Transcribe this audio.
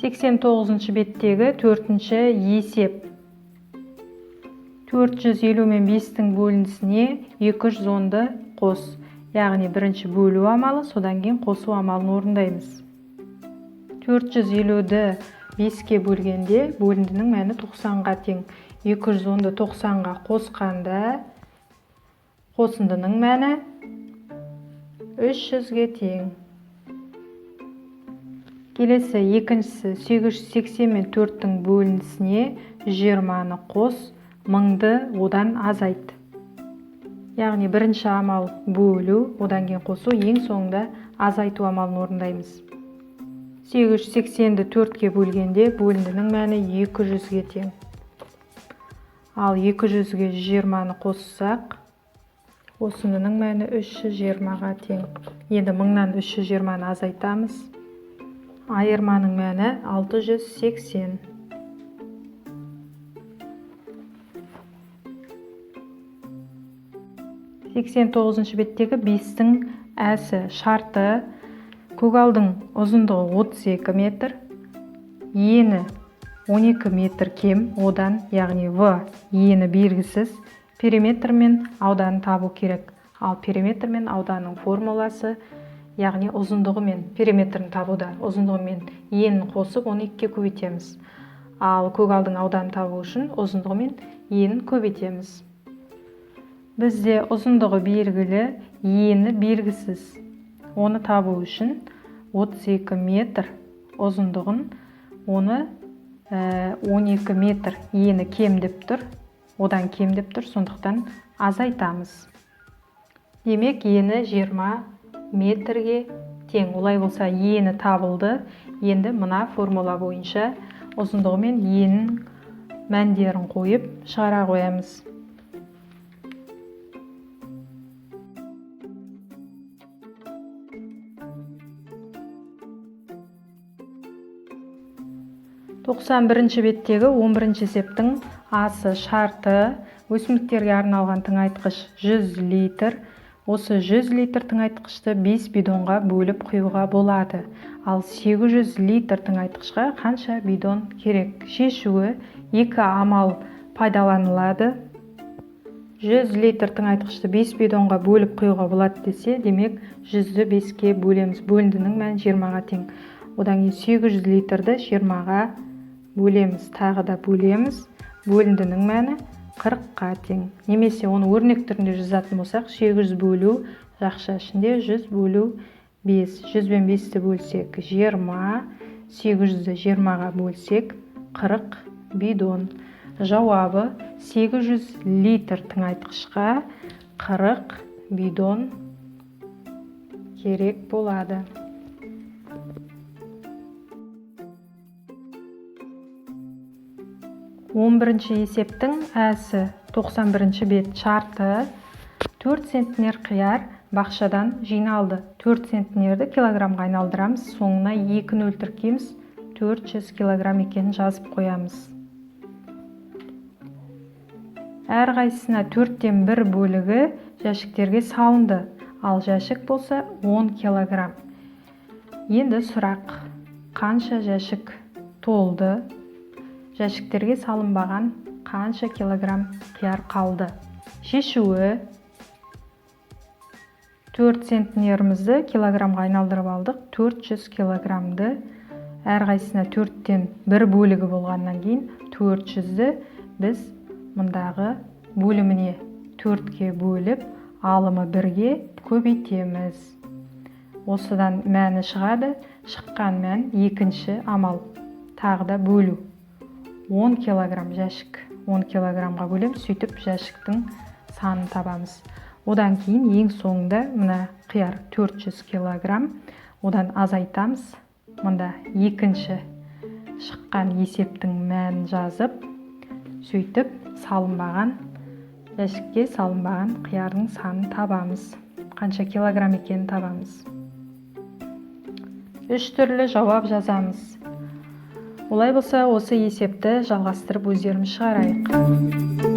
89 беттегі 4-ші есеп. 450 мен 5-тің бөлінісіне 210-ды қос. Яғни бірінші бөлу амалы, содан кейін қосу амалын орындаймыз. 450-ді 5-ке бөлгенде бөліндінің мәні 90-ға тең. 210-ды 90-ға қосқанда қосындының мәні 300-ге тең. Келесі екіншісі 880 мен 4-тің бөлінісіне 20-ны қос, 1000-ды одан азайт. Яғни бірінші амал бөлу, одан кейін қосу, ең соңында азайту амалын орындаймыз. 880-ді 4-ке бөлгенде бөліндінің мәні 200-ге тең. Ал 200-ге 20-ны қоссақ, қосындының мәні 320-ға тең. Енді 1000-нан 320-ны азайтамыз. Айырманың мәні 680. 89 беттегі 5-тің әсі шарты. Көгалдың ұзындығы 32 метр, ені 12 метр кем, одан, яғни В ені белгісіз, периметр мен ауданын табу керек. Ал периметр мен ауданның формуласы, яғни ұзындығы мен периметрін табуда. Ұзындығы мен енін қосып, 12-ке көбейтеміз. Ал көгалдың ауданын табу үшін ұзындығы мен енін көбейтеміз. Бізде ұзындығы белгілі, ені белгісіз. Оны табу үшін 32 метр ұзындығын, оны 12 метр ені кемдеп тұр, одан кемдеп тұр, сондықтан азайтамыз. Демек, ені 20 метрге тең. Олай болса, ені табылды. Енді мына формула бойынша ұзындығы мен енінің мәндерін қойып шығара қоямыз. Тоқсан бірінші беттегі 11-ші есептің асы шарты. Өсімдіктерге арналған тыңайтқыш 100 литр. Осы 100 литр тыңайтқышты 5 бидонға бөліп құюға болады. Ал 800 литр тыңайтқышқа қанша бидон керек? Шешуі 2 амал пайдаланылады. 100 литр тыңайтқышты 5 бидонға бөліп құюға болады десе, демек 100-ді 5-ке бөлеміз. Бөліндінің мәні 20-ға тең. Одан кейін 800 литрді 20-ға бөлеміз, тағы да бөлеміз. Бөліндінің мәні 40-қа тең. Немесе оны өрнек түрінде жазатын болсақ, 800 бөлу жақша ішінде 100 бөлу 5. 100 бен 5-ті бөлсек 20, 800-ді 20-ға бөлсек 40 бидон. Жауабы 800 литр тыңайтқышқа 40 бидон керек болады. 11-ші есептің әсі 91-ші бет шарты. 4 центнер қияр бақшадан жиналды. 4 центнерді килограмға айналдырамыз. Соңына 2 нөл тіркейміз. 400 килограмм екенін жазып қоямыз. Әрқайсысына 4-тен 1 бөлігі жәшіктерге салынды. Ал жәшік болса 10 килограмм. Енді сұрақ: қанша жәшік толды? Жәшіктерге салынбаған қанша килограмм қияр қалды? Шешуі: 4 центнерімізді килограмға айналдырып алдық. 400 килограммды әрқайсысына 4-тен 1 бөлігі болғаннан кейін 400-ді біз мұндағы бөліміне 4-ке бөліп, алымы 1-ге көбейтеміз. Осыдан мәні шығады. Шыққан мән екінші амал. Тағы да бөлу. 10 килограмм жәшік. 10 килограммға бөлем, сөйтіп жәшіктің санын табамыз. Одан кейін ең соңында мына қияр 400 килограмм. Одан азайтамыз. Мұнда екінші шыққан есептің мәнін жазып, сөйтіп салынбаған жәшікке салынбаған қиярдың санын табамыз. Қанша килограмм екенін табамыз. 3 түрлі жауап жазамыз. Олай болса, осы есепті жалғастырып өздеріміз шығарайық.